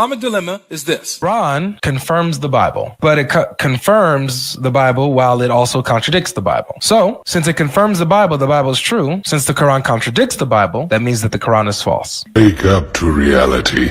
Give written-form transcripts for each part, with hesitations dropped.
Islamic dilemma is this. Quran confirms the Bible, but it confirms the Bible while it also contradicts the Bible. So, since it confirms the Bible is true. Since the Quran contradicts the Bible, that means that the Quran is false. Wake up to reality.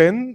10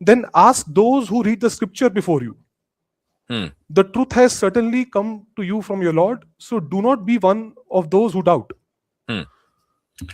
then ask those who read the scripture before you. The truth has certainly come to you from your Lord, so do not be one of those who doubt.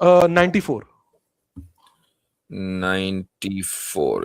94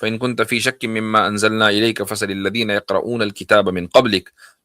فإن كنت في شك مما أنزلنا إليك فسل الذين يقرؤون الكتاب من قبلك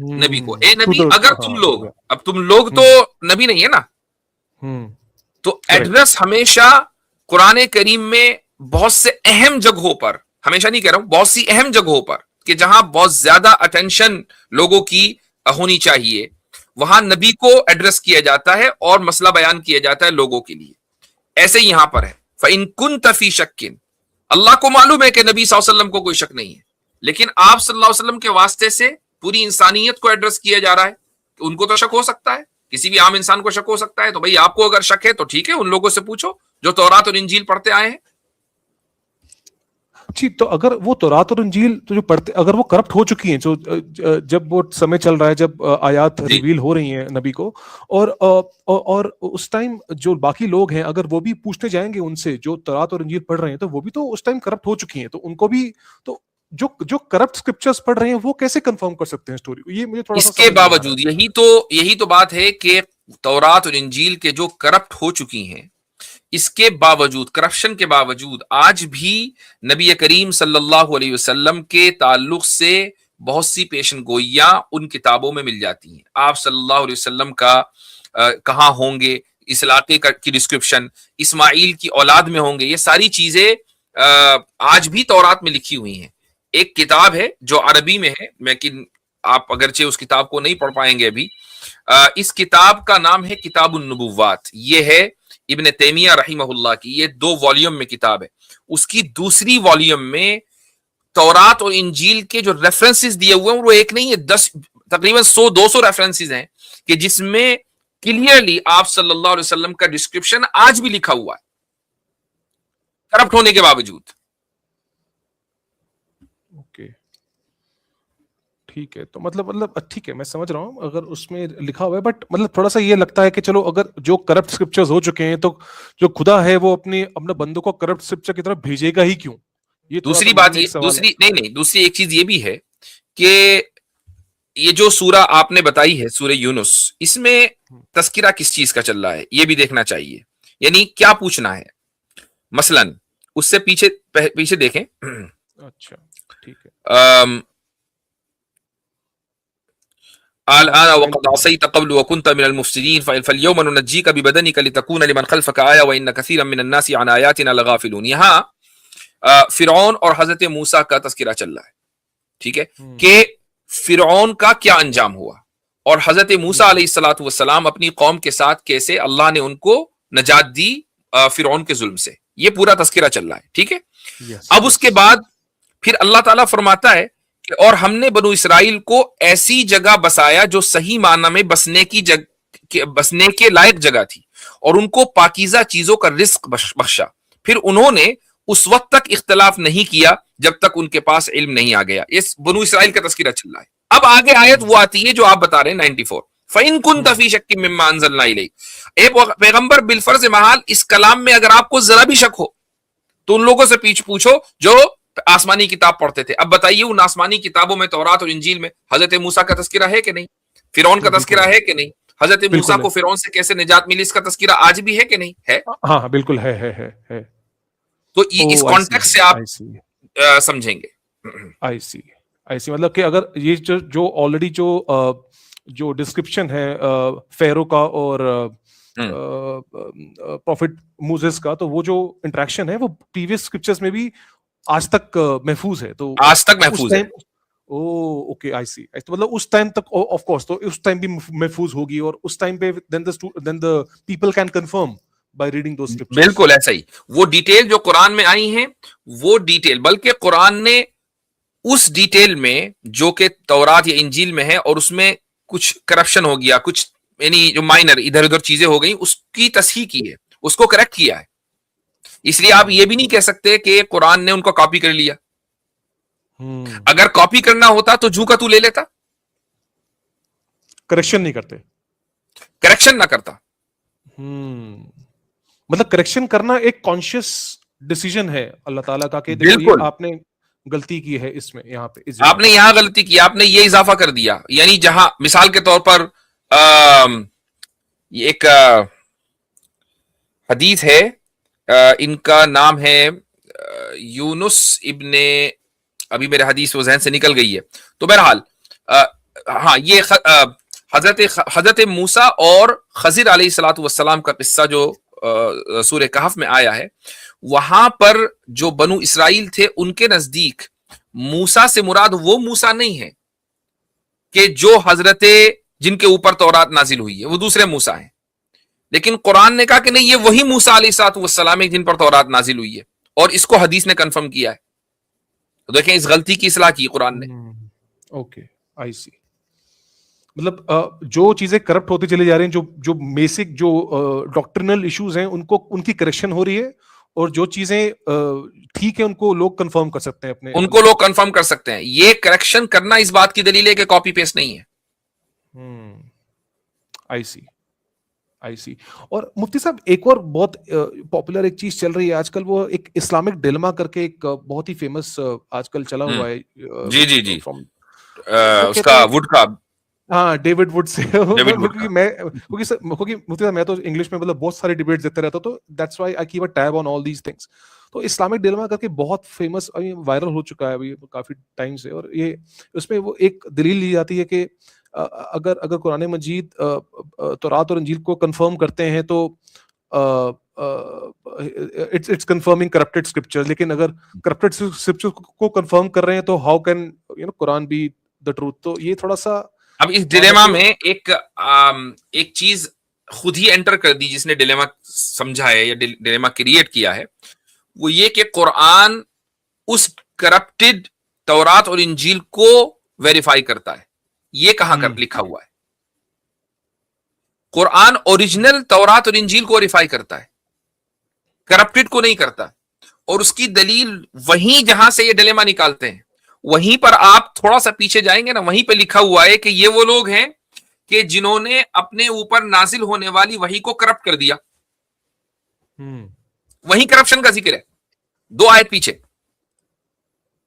نبی کو, اے نبی اگر تم ہاں لوگ, اب تم لوگ تو نبی نہیں ہے نا, تو ایڈریس ہمیشہ قرآن کریم میں بہت سے اہم جگہوں پر, ہمیشہ نہیں کہہ رہا ہوں, بہت سی اہم جگہوں پر کہ جہاں بہت زیادہ اٹینشن لوگوں کی ہونی چاہیے, وہاں نبی کو ایڈریس کیا جاتا ہے اور مسئلہ بیان کیا جاتا ہے لوگوں کے لیے. ایسے ہی یہاں پر ہے فَإِن كُنْتَ فِي شَكٍ, اللہ کو معلوم ہے کہ نبی صلی اللہ علیہ وسلم کو کوئی شک نہیں ہے, لیکن آپ صلی اللہ علیہ وسلم کے واسطے سے پوری انسانیت کو ایڈریس کیا جا رہا ہے, ان کو تو شک ہو سکتا ہے, کسی بھی عام انسان کو شک ہو سکتا ہے, تو بھئی آپ کو اگر شک ہے تو ٹھیک ہے, ان لوگوں سے پوچھو جو تورات اور انجیل پڑھتے آئے ہیں. جی, تو اگر وہ تورات اور انجیل تو جو پڑھتے, اگر وہ کرپٹ ہو چکی ہیں, جو جب وہ سمے چل رہا ہے, جب آیات ریویل ہو رہی ہیں نبی کو, اور اس ٹائم جو باقی لوگ ہیں اگر وہ بھی پوچھتے جائیں گے ان سے جو تورات اور انجیل پڑھ رہے ہیں, تو وہ بھی تو اس ٹائم کرپٹ ہو چکی ہیں, تو ان کو بھی تو جو کرپٹ اسکرپچرز پڑھ رہے ہیں وہ کیسے کنفرم کر سکتے ہیں اسٹوری, یہ مجھے تھوڑا سا اس کے باوجود یہی تو بات ہے کہ تورات اور انجیل کے جو کرپٹ ہو چکی ہیں, اس کے باوجود, کرپشن کے باوجود, آج بھی نبی کریم صلی اللہ علیہ وسلم کے تعلق سے بہت سی پیشن گوئیاں ان کتابوں میں مل جاتی ہیں. آپ صلی اللہ علیہ وسلم کا کہاں ہوں گے, اس علاقے کی ڈسکرپشن, اسماعیل کی اولاد میں ہوں گے, یہ ساری چیزیں آج بھی تورات میں لکھی ہوئی ہیں. ایک کتاب ہے جو عربی میں ہے, لیکن آپ اگرچہ اس کتاب کو نہیں پڑھ پائیں گے ابھی, اس کتاب کا نام ہے کتاب النبوات, یہ ہے ابن تیمیہ رحمہ اللہ کی, یہ 2 والیوم میں کتاب ہے. اس کی دوسری والیوم میں تورات اور انجیل کے جو ریفرنسز دیے ہوئے ہیں وہ ایک نہیں ہے, 10 تقریباً 100-200 ریفرنسز ہیں کہ جس میں کلیئرلی آپ صلی اللہ علیہ وسلم کا ڈسکرپشن آج بھی لکھا ہوا ہے, کرپٹ ہونے کے باوجود. اوکے, ٹھیک ہے, تو مطلب ٹھیک ہے, میں سمجھ رہا ہوں اگر اس میں لکھا ہوا ہے, بٹ مطلب تھوڑا سا یہ لگتا ہے کہ چلو اگر جو کرپٹ اسکرپچرز ہو چکے ہیں, تو جو خدا ہے وہ اپنے بندوں کو کرپٹ اسکرپچر کی طرف بھیجے گا ہی کیوں؟ یہ دوسری بات یہ, دوسری ایک چیز یہ بھی ہے کہ یہ جو سورہ آپ نے بتائی ہے, سورہ یونس, اس میں تذکرہ کس چیز کا چل رہا ہے یہ بھی دیکھنا چاہیے, یعنی کیا پوچھنا ہے. مثلا اس سے پیچھے دیکھیں. اچھا, ٹھیک ہے. الآن وقد عصيت قبل وكنت من المفسدين فاليوم ننجيك ببدنك لتكون لمن خلفك آية وإن كثيرا من الناس عن آياتنا لغافلون. یہاں فرعون اور حضرت موسیٰ کا تذکرہ چل رہا ہے, ٹھیک ہے, کہ فرعون کا کیا انجام ہوا اور حضرت موسیٰ علیہ الصلوۃ والسلام اپنی قوم کے ساتھ کیسے اللہ نے ان کو نجات دی فرعون کے ظلم سے, یہ پورا تذکرہ چل رہا ہے, ٹھیک ہے. اب اس کے بعد پھر اللہ تعالیٰ فرماتا ہے کہ اور ہم نے بنو اسرائیل کو ایسی جگہ بسایا جو صحیح معنی میں بسنے کے لائق جگہ تھی, اور ان کو پاکیزہ چیزوں کا رزق بخشا, پھر انہوں نے اس وقت تک اختلاف نہیں کیا جب تک ان کے پاس علم نہیں آ گیا. اس بنو اسرائیل کا تذکرہ چل رہا ہے. اب آگے آیت وہ آتی ہے جو آپ بتا رہے ہیں 94, فَإِن كُنْتَ فِي شَكٍّ مِّمَّا أَنزَلْنَا إِلَيْكَ. اے پیغمبر بالفرض محال اس کلام میں اگر آپ کو ذرا بھی شک ہو تو ان لوگوں سے پوچھو جو آسمانی کتاب پڑھتے تھے. اب بتائیے ان آسمانی کتابوں میں تورات اور انجیل میں حضرت موسیٰ کا تذکرہ ہے کہ نہیں, فرعون کا تذکرہ ہے کہ نہیں, حضرت موسیٰ کو فرعون سے کیسے نجات ملی اس کا تذکرہ آج بھی ہے کہ نہیں ہے؟ ہاں بالکل ہے. تو اس کانٹیکسٹ سے آپ سمجھیں گے. آئی سی, مطلب کہ اگر یہ جو آلریڈی جو ڈسکرپشن ہے فیرو کا اور پروفٹ موسیس کا, تو وہ جو انٹریکشن ہے وہ پریویس اسکرپچرز میں بھی آج تک محفوظ ہے, تو آج تک محفوظ ہے. اوکے, آئی سی. تو مطلب اس ٹائم تک آف کورس تو اس ٹائم بھی محفوظ ہوگی, اور اس ٹائم پہ then the people can confirm by reading those scriptures. بالکل ایسا ہی. وہ ڈیٹیل جو قرآن میں آئی ہیں وہ ڈیٹیل, بلکہ قرآن نے اس ڈیٹیل میں جو کہ تورات یا انجیل میں ہے اور اس میں کچھ کرپشن ہو گیا, کچھ یعنی جو مائنر ادھر ادھر چیزیں ہو گئی, اس کی تصحیح کی ہے, اس کو کریکٹ کیا ہے. اس لیے آپ یہ بھی نہیں کہہ سکتے کہ قرآن نے ان کو کاپی کر لیا. اگر کاپی کرنا ہوتا تو جو کا تو لے لیتا, کریکشن نہیں کرتے, کریکشن نہ کرتا. مطلب کریکشن کرنا ایک کانشیس ڈیسیژن ہے اللہ تعالیٰ کا کہ بالکل آپ نے غلطی کی ہے, اس میں یہاں پہ آپ نے یہاں غلطی کی, آپ نے یہ اضافہ کر دیا. یعنی جہاں مثال کے طور پر ایک حدیث ہے, ان کا نام ہے یونس ابن, ابھی میرے حدیث وہ ذہن سے نکل گئی ہے, تو بہرحال ہاں یہ حضرت موسیٰ اور خضر علیہ الصلوۃ والسلام کا قصہ جو سورہ کہف میں آیا ہے، وہاں پر جو بنو اسرائیل تھے ان کے نزدیک موسیٰ سے مراد وہ موسیٰ نہیں ہے کہ جو حضرت جن کے اوپر تورات نازل ہوئی ہے، وہ دوسرے موسیٰ ہیں. لیکن قرآن نے کہا کہ نہیں، یہ وہی موسیٰ علیہ الصلوۃ والسلام ہے جن پر تورات نازل ہوئی ہے، اور اس کو حدیث نے کنفرم کیا ہے. تو دیکھیں اس غلطی کی اصلاح کی قرآن نے. اوکے آئی سی. مطلب جو چیزیں کرپٹ ہوتی چلی جا رہی ہیں، جو بیسک جو ڈاکٹرنل ایشوز ہیں ان کی کریکشن ہو رہی ہے، اور جو چیزیں ٹھیک ہیں ان کو لوگ کنفرم کر سکتے ہیں اپنے، ان کو لوگ کنفرم کر سکتے ہیں. یہ کریکشن کرنا اس بات کی دلیل ہے کہ کاپی پیسٹ نہیں ہے. آئی سی آئی سی. اور مفتی صاحب ایک اور بہت پاپولر ایک چیز چل رہی ہے آج کل، وہ ایک اسلامک ڈیلما کر کے ایک بہت ہی فیمس آج کل چلا ہوا ہے. جی اس کا وڈ کا، ہاں ڈیوڈ وڈ سے. کیونکہ مفتی صاحب میں تو انگلش میں مطلب بہت ساری ڈیبیٹس دیتے رہتا ہوں، تو that's why I keep a tab on all these things. تو اسلامک ڈیلما کر کے بہت فیمس وائرل ہو چکا ہے ابھی کافی ٹائم سے، اور یہ اس میں وہ ایک دلیل لی جاتی ہے کہ اگر قرآن مجید تورات اور انجیل کو کنفرم کرتے ہیں تو اٹس کنفرمنگ کرپٹڈ اسکرپچر، لیکن اگر کرپٹڈ اسکرپچر کو کنفرم کر رہے ہیں تو how can Quran be the truth. تو یہ تھوڑا سا اب اس ڈیلیما میں ایک چیز خود ہی انٹر کر دی جس نے ڈیلیما سمجھا ہے یا ڈیلیما کریٹ کیا ہے، وہ یہ کہ قرآن اس کرپٹڈ تورات اور انجیل کو ویریفائی کرتا ہے. یہ کہاں کر لکھا ہوا ہے؟ قرآن اوریجنل تورات اور انجیل کو ویریفائی کرتا ہے، کرپٹڈ کو نہیں کرتا. اور اس کی دلیل وہیں جہاں سے یہ ڈیلیما نکالتے ہیں، وہیں پر آپ تھوڑا سا پیچھے جائیں گے نا، وہیں پہ لکھا ہوا ہے کہ یہ وہ لوگ ہیں کہ جنہوں نے اپنے اوپر نازل ہونے والی وحی کو کرپٹ کر دیا. وہیں کرپشن کا ذکر ہے 2 آیت پیچھے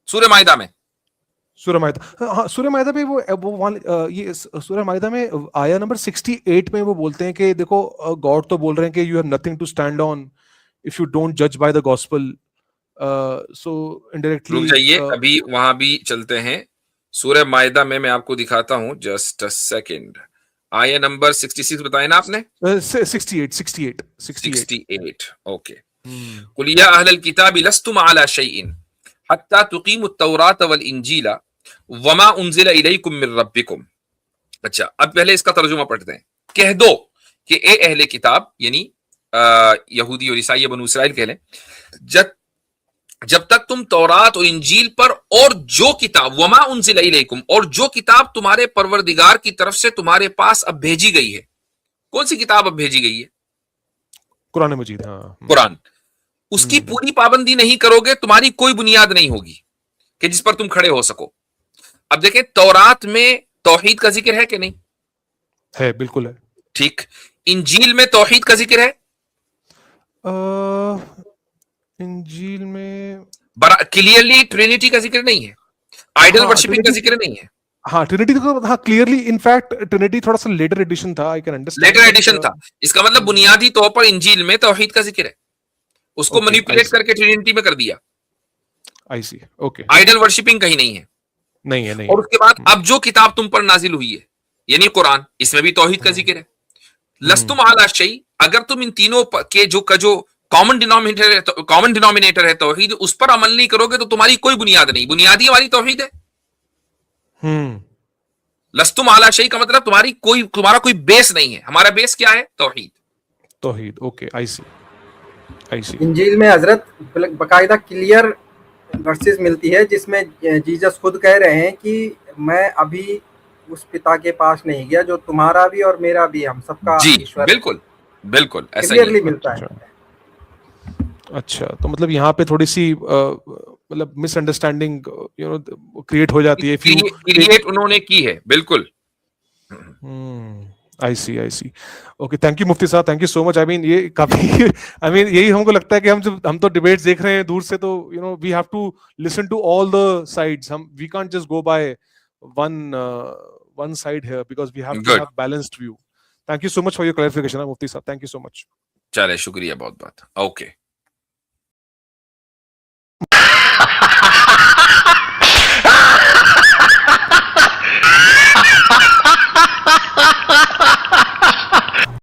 سورہ مائدہ میں. سورہ مائدہ، ہاں سورہ مائدہ پہ یہ سورہ مائدہ میں آیا نمبر 68 میں وہ بولتے ہیں کہ دیکھو گاڈ تو بول رہے ہیں کہ you have nothing to stand on if you don't جج by the gospel. So indirectly رک جائیے، ابھی وہاں بھی چلتے ہیں. سورہ مائدہ میں آپ کو دکھاتا ہوں، جسٹ اے سیکنڈ. آیا نمبر 66 بتائے نا آپ نے؟ 68. اوکے. قل یا اہل الکتاب لستم علی شیء حتی تقیموا التوراۃ والانجیل وما انزل الیکم من ربکم. اچھا اب پہلے اس کا ترجمہ پڑھتے ہیں. کہہ دو کہ اے اہل کتاب، یعنی یہودی اور عیسائی بنو اسرائیل کہہ لیں، جب تک تم تورات اور انجیل پر اور جو کتاب وما انزل الیکم، اور جو کتاب تمہارے پروردگار کی طرف سے تمہارے پاس اب بھیجی گئی ہے. کون سی کتاب اب بھیجی گئی ہے؟ قرآن مجید. ہاں قرآن. اس کی پوری پابندی نہیں کرو گے، تمہاری کوئی بنیاد نہیں ہوگی کہ جس پر تم کھڑے ہو سکو. اب دیکھیں تورات میں توحید کا ذکر ہے کہ نہیں؟ ہے، بالکل ہے. ٹھیک. انجیل میں توحید کا ذکر ہے؟ انجیل میں کلیئرلی ٹرینیٹی کا ذکر نہیں ہے، آئیڈل ورشپنگ کا ذکر نہیں ہے. ہاں ٹرینیٹی تو ہاں کلیئرلی، ان فیکٹ ٹرینیٹی تھوڑا سا لیٹر ایڈیشن تھا. I can understand later edition تھا. اس کا مطلب بنیادی طور پر انجیل میں توحید کا ذکر ہے، اس کو مینیپولیٹ کر کے ٹرینیٹی میں کر دیا. آئی سی. اوکے. آئیڈل ورشپنگ کہیں نہیں ہے. نہیں ہے. نہیں. اور اس کے بعد اب جو کتاب تم پر نازل ہوئی ہے یعنی قرآن، اس میں بھی توحید کا ذکر ہے. لستم علی شیء، اگر تم ان تینوں کے جو کامن ڈینومینیٹر ہے توحید، اس پر عمل نہیں کرو گے تو تمہاری کوئی بنیاد نہیں. بنیادی ہماری توحید ہے. لستم علی شیء کا مطلب تمہارا کوئی بیس نہیں ہے. ہمارا بیس کیا ہے؟ توحید. اوکے. آئی سی. انجیل میں حضرت باقاعدہ کلیئر ورسز ملتی ہے جس میں جیسس خود کہہ رہے ہیں کہ میں ابھی اس پتا کے پاس نہیں گیا جو تمہارا بھی اور میرا بھی، ہم سب کا ایشور. بالکل ایسا کلیئرلی ملتا ہے. اچھا تو مطلب یہاں پہ تھوڑی سی مطلب مس انڈرسٹینڈنگ کریٹ ہو جاتی ہے. کریٹ انہوں نے کی ہے. بالکل. آئی سی. اوکے. تھینک یو مفتی صاحب، تھینک یو سو مچ. یہ کافی یہی ہم کو لگتا ہے کہ ہم تو ڈیبیٹس دیکھ رہے ہیں دور سے، تو we have to listen to all the sides. We can't just go by one side here because we have to have balanced view. Thank you so much for your clarification مفتی صاحب. Thank you so much. چلے شکریہ بہت. Okay.